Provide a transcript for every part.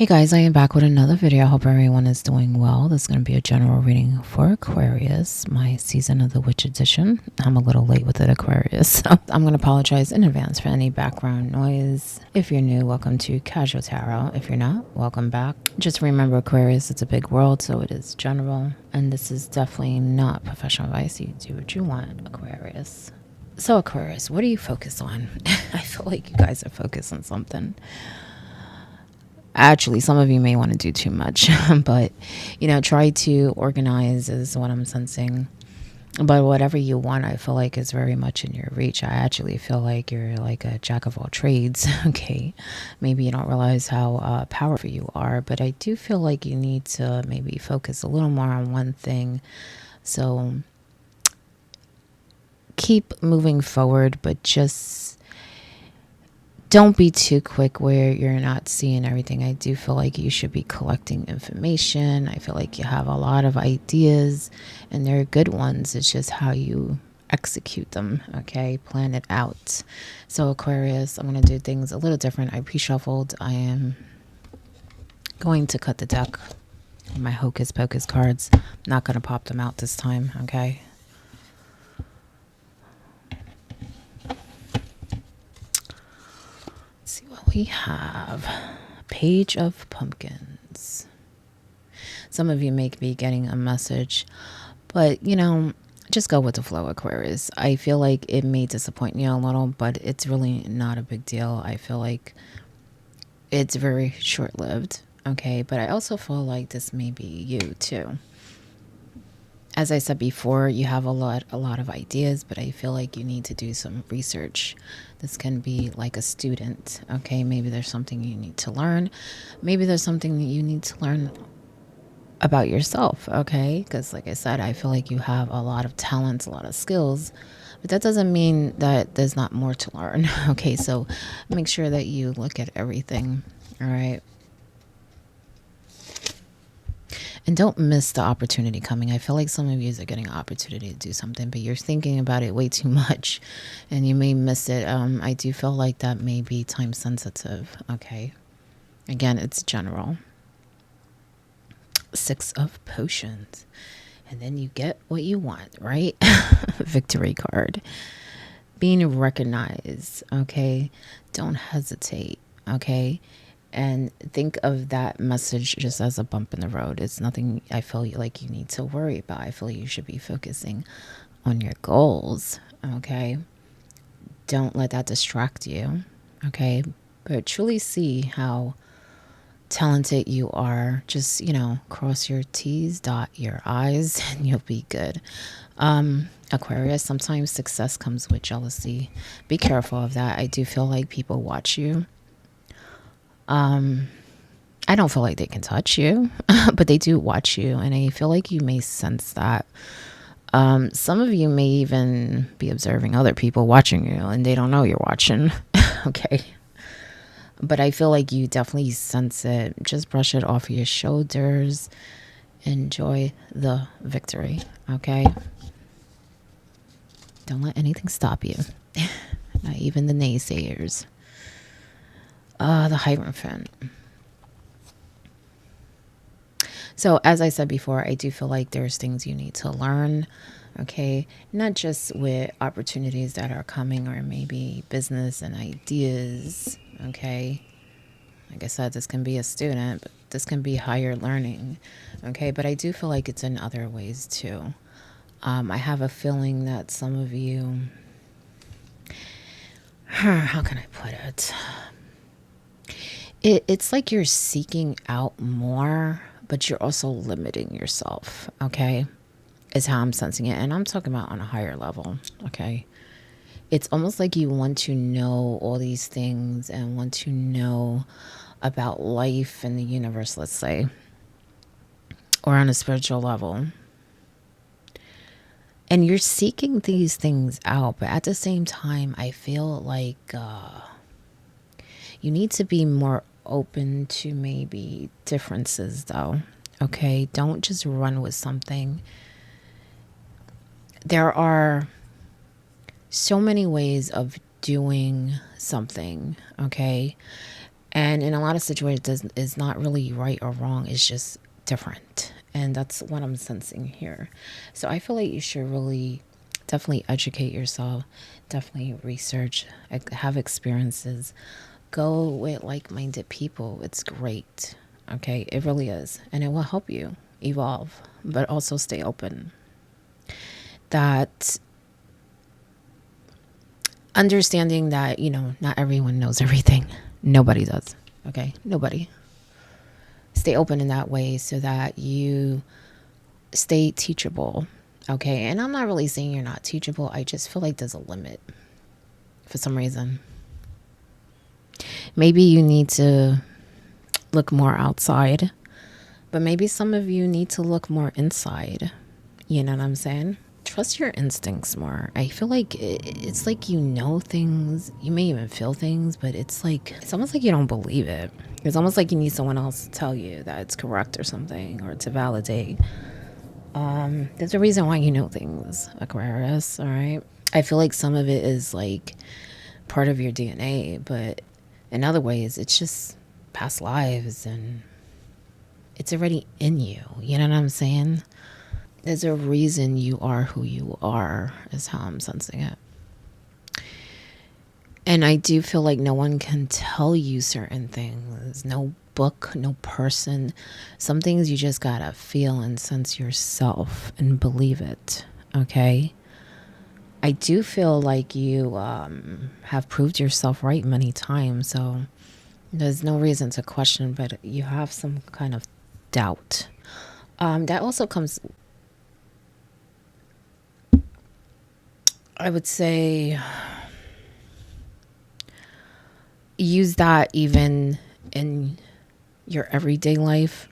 Hey guys, I am back with another video. I hope everyone is doing well. This is going to be a general reading for Aquarius, my season of the Witch edition. I'm a little late with it, Aquarius, so I'm going to apologize in advance for any background noise. If you're new, welcome to Casual Tarot. If you're not, welcome back. Just remember, Aquarius, it's a big world, so it is general, and this is definitely not professional advice. You do what you want, Aquarius. So Aquarius, what do you focus on? I feel like you guys are focused on something. Actually, some of you may want to do too much, but, try to organize is what I'm sensing. But whatever you want, I feel like is very much in your reach. I actually feel like you're like a jack of all trades, okay? Maybe you don't realize how powerful you are, but I do feel like you need to maybe focus a little more on one thing. So keep moving forward, but just don't be too quick where you're not seeing everything. I do feel like you should be collecting information. I feel like you have a lot of ideas and they're good ones. It's just how you execute them, okay? Plan it out. So Aquarius, I'm going to do things a little different. I pre-shuffled. I am going to cut the deck. My Hocus Pocus cards. I'm not going to pop them out this time, okay? We have Page of Pumpkins. Some of you may be getting a message, but just go with the flow, Aquarius. I feel like it may disappoint you a little, but it's really not a big deal. I feel like it's very short-lived, okay? But I also feel like this may be you too. As I said before, you have a lot of ideas, but I feel like you need to do some research. This can be like a student, okay? Maybe there's something you need to learn. Maybe there's something that you need to learn about yourself, okay? Because like I said, I feel like you have a lot of talents, a lot of skills, but that doesn't mean that there's not more to learn, okay? So make sure that you look at everything, all right? And don't miss the opportunity coming. I feel like some of you are getting an opportunity to do something, but you're thinking about it way too much and you may miss it. I do feel like that may be time sensitive, okay? Again, it's general. 6 of Potions. And then you get what you want, right? Victory card. Being recognized, okay? Don't hesitate, okay? And think of that message just as a bump in the road. It's nothing I feel like you need to worry about. I feel you should be focusing on your goals, okay? Don't let that distract you, okay? But truly see how talented you are. Just, cross your T's, dot your I's, and you'll be good. Aquarius, sometimes success comes with jealousy. Be careful of that. I do feel like people watch you. I don't feel like they can touch you, but they do watch you, and I feel like you may sense that. Some of you may even be observing other people watching you, and they don't know you're watching, okay? But I feel like you definitely sense it. Just brush it off your shoulders. Enjoy the victory, okay? Don't let anything stop you, not even the naysayers. The Hierophant. So as I said before, I do feel like there's things you need to learn, okay? Not just with opportunities that are coming or maybe business and ideas, okay? Like I said, this can be a student, but this can be higher learning, okay? But I do feel like it's in other ways too. I have a feeling that some of you, how can I put it? It's like you're seeking out more, but you're also limiting yourself, okay? Is how I'm sensing it. And I'm talking about on a higher level, okay? It's almost like you want to know all these things and want to know about life and the universe, let's say, or on a spiritual level. And you're seeking these things out, but at the same time, I feel like you need to be more open to maybe differences though, okay? Don't just run with something. There are so many ways of doing something, okay? And in a lot of situations, it's not really right or wrong. It's just different. And that's what I'm sensing here. So I feel like you should really definitely educate yourself, definitely research, have experiences, go with like-minded people. It's great. Okay, it really is. And it will help you evolve, but also stay open. That understanding that, not everyone knows everything. Nobody does. Okay, nobody. Stay open in that way so that you stay teachable. Okay, and I'm not really saying you're not teachable. I just feel like there's a limit for some reason. Maybe you need to look more outside, but maybe some of you need to look more inside. You know what I'm saying? Trust your instincts more. I feel like it's like you know things. You may even feel things, but it's almost like you don't believe it. It's almost like you need someone else to tell you that it's correct or something, or to validate. There's a reason why you know things, Aquarius, all right? I feel like some of it is like part of your DNA, but in other ways, it's just past lives and it's already in you. You know what I'm saying? There's a reason you are who you are, is how I'm sensing it. And I do feel like no one can tell you certain things. No book, no person. Some things you just gotta feel and sense yourself and believe it. Okay? I do feel like you have proved yourself right many times. So there's no reason to question, but you have some kind of doubt. That also comes, I would say, use that even in your everyday life,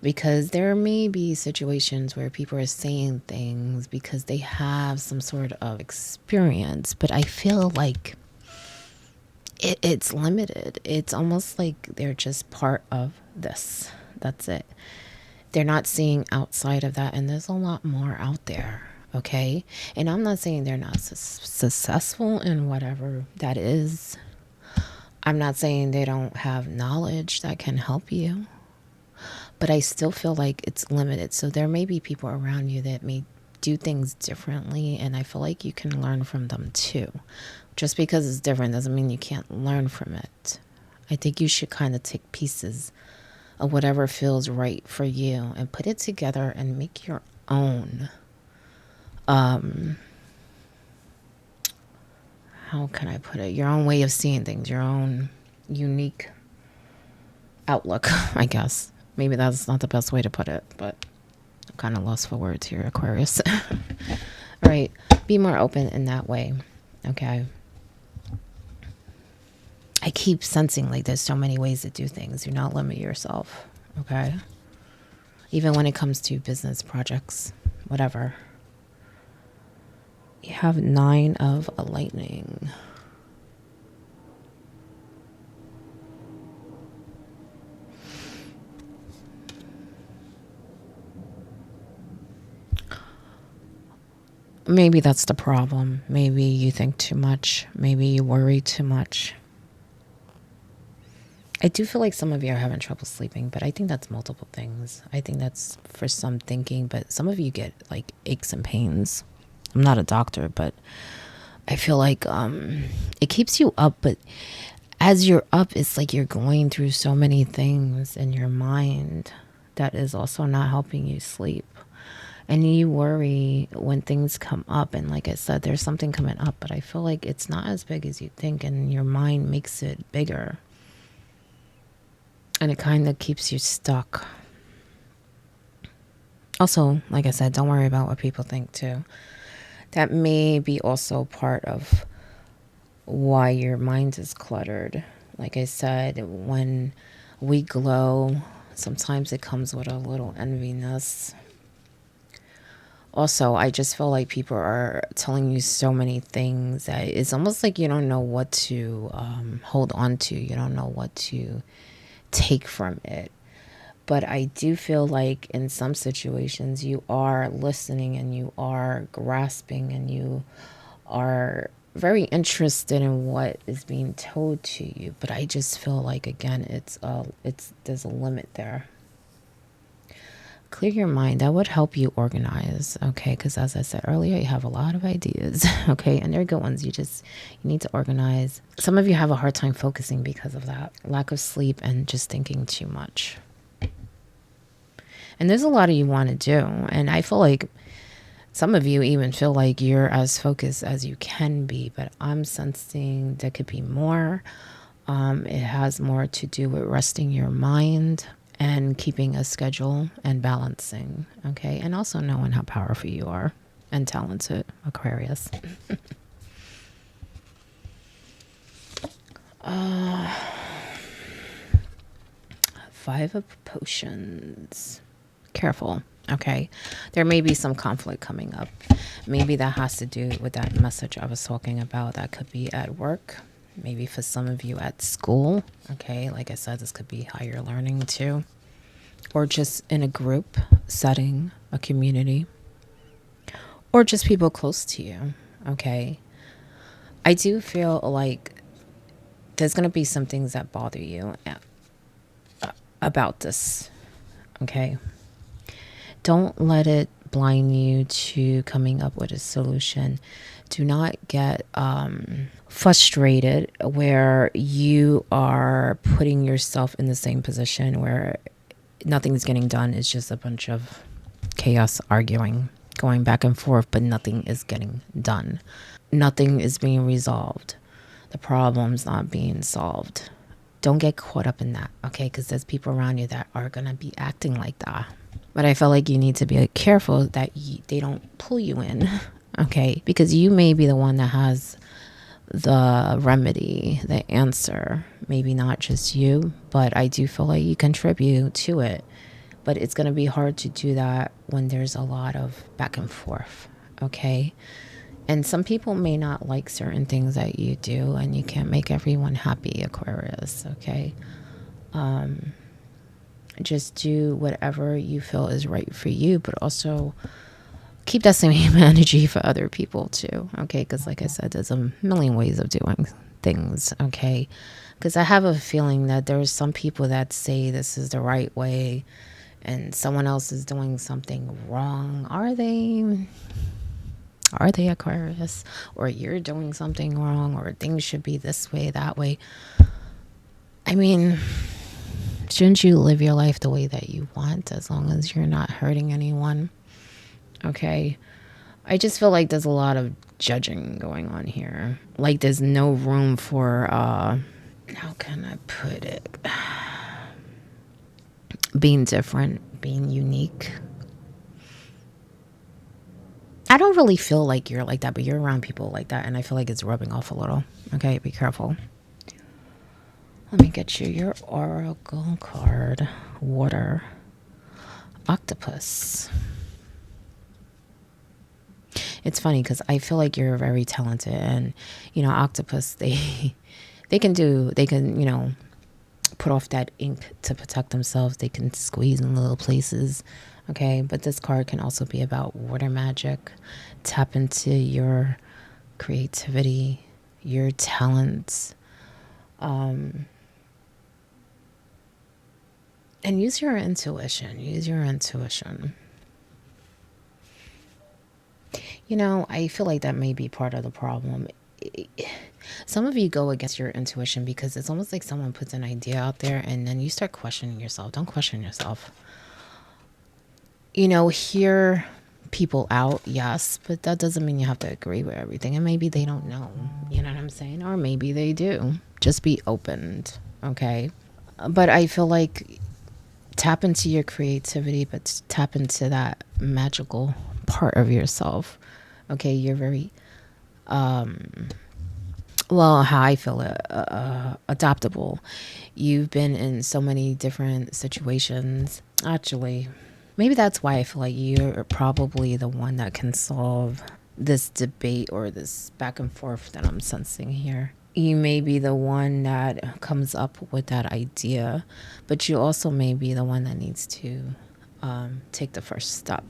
because there may be situations where people are saying things because they have some sort of experience, but I feel like it's limited. It's almost like they're just part of this. That's it. They're not seeing outside of that, and there's a lot more out there. Okay, and I'm not saying they're not successful in whatever that is. I'm not saying they don't have knowledge that can help you, but I still feel like it's limited. So there may be people around you that may do things differently, and I feel like you can learn from them too. Just because it's different doesn't mean you can't learn from it. I think you should kind of take pieces of whatever feels right for you and put it together and make your own. How can I put it? Your own way of seeing things, your own unique outlook, I guess. Maybe that's not the best way to put it, but I'm kind of lost for words here, Aquarius. All right, be more open in that way, okay? I keep sensing like there's so many ways to do things. Do not limit yourself, okay? Even when it comes to business projects, whatever. You have 9 of lightning. Maybe that's the problem. Maybe you think too much. Maybe you worry too much. I do feel like some of you are having trouble sleeping, but I think that's multiple things. I think that's for some thinking, but some of you get like aches and pains. I'm not a doctor, but I feel like it keeps you up, but as you're up, it's like you're going through so many things in your mind that is also not helping you sleep. And you worry when things come up. And like I said, there's something coming up, but I feel like it's not as big as you think, and your mind makes it bigger. And it kind of keeps you stuck. Also, like I said, don't worry about what people think too. That may be also part of why your mind is cluttered. Like I said, when we glow, sometimes it comes with a little enviness. Also, I just feel like people are telling you so many things that it's almost like you don't know what to hold on to. You don't know what to take from it. But I do feel like in some situations you are listening and you are grasping and you are very interested in what is being told to you, but I just feel like, again, there's a limit there. Clear your mind. That would help you organize, okay? Because as I said earlier, you have a lot of ideas, okay? And they're good ones. You need to organize. Some of you have a hard time focusing because of that. Lack of sleep and just thinking too much. And there's a lot of you want to do. And I feel like some of you even feel like you're as focused as you can be. But I'm sensing there could be more. It has more to do with resting your mind and keeping a schedule and balancing, okay? And also knowing how powerful you are and talented, Aquarius. Five of Potions. Careful, okay? There may be some conflict coming up. Maybe that has to do with that message I was talking about. That could be at work. Maybe for some of you at school, okay? Like I said, this could be higher learning too. Or just in a group setting, a community. Or just people close to you, okay? I do feel like there's going to be some things that bother you about this, okay? Don't let it blind you to coming up with a solution. Do not get frustrated where you are putting yourself in the same position where nothing's getting done. It's just a bunch of chaos, arguing, going back and forth, but nothing is getting done. Nothing is being resolved. The problem's not being solved. Don't get caught up in that, okay? Because there's people around you that are going to be acting like that. But I feel like you need to be careful that they don't pull you in, okay? Because you may be the one that has the remedy, the answer. Maybe not just you, but I do feel like you contribute to it. But it's going to be hard to do that when there's a lot of back and forth, okay? And some people may not like certain things that you do, and you can't make everyone happy, Aquarius, okay? Just do whatever you feel is right for you, but also keep that same energy for other people too, okay? Because like I said, there's a million ways of doing things, okay? Because I have a feeling that there's some people that say this is the right way and someone else is doing something wrong. Are they Aquarius? Or you're doing something wrong, or things should be this way, that way? I mean, shouldn't you live your life the way that you want, as long as you're not hurting anyone? Okay. I just feel like there's a lot of judging going on here. Like there's no room for, how can I put it? Being different, being unique. I don't really feel like you're like that, but you're around people like that, and I feel like it's rubbing off a little. Okay, be careful. Let me get you your oracle card. Water. Octopus. It's funny because I feel like you're very talented, and octopus, they can put off that ink to protect themselves. They can squeeze in little places, okay? But this card can also be about water magic. Tap into your creativity, your talents, and use your intuition. I feel like that may be part of the problem. Some of you go against your intuition because it's almost like someone puts an idea out there and then you start questioning yourself. Don't question yourself. Hear people out, yes, but that doesn't mean you have to agree with everything. And maybe they don't know, you know what I'm saying? Or maybe they do. Just be opened, okay? But I feel like tap into your creativity, but tap into that magical part of yourself. Okay, you're very, how I feel adaptable. You've been in so many different situations. Actually, maybe that's why I feel like you're probably the one that can solve this debate or this back and forth that I'm sensing here. You may be the one that comes up with that idea, but you also may be the one that needs to take the first step.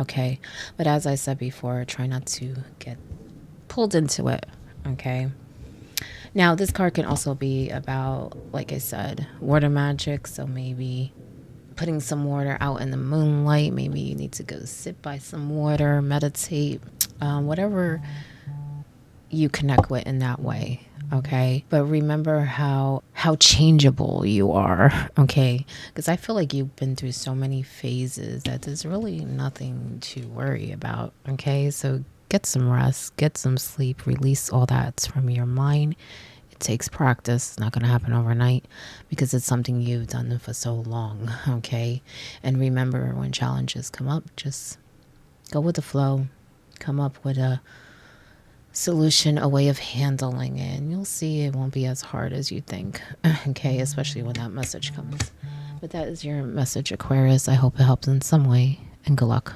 Okay, but as I said before, try not to get pulled into it. Okay. Now, this card can also be about, like I said, water magic. So maybe putting some water out in the moonlight. Maybe you need to go sit by some water, meditate, whatever you connect with in that way. Okay. But remember how changeable you are. Okay. Because I feel like you've been through so many phases that there's really nothing to worry about. Okay. So get some rest, get some sleep, release all that from your mind. It takes practice. It's not going to happen overnight because it's something you've done for so long. Okay. And remember, when challenges come up, just go with the flow, come up with a solution, a way of handling it, and you'll see it won't be as hard as you think. Okay, especially when that message comes. But that is your message, Aquarius. I hope it helps in some way, and good luck.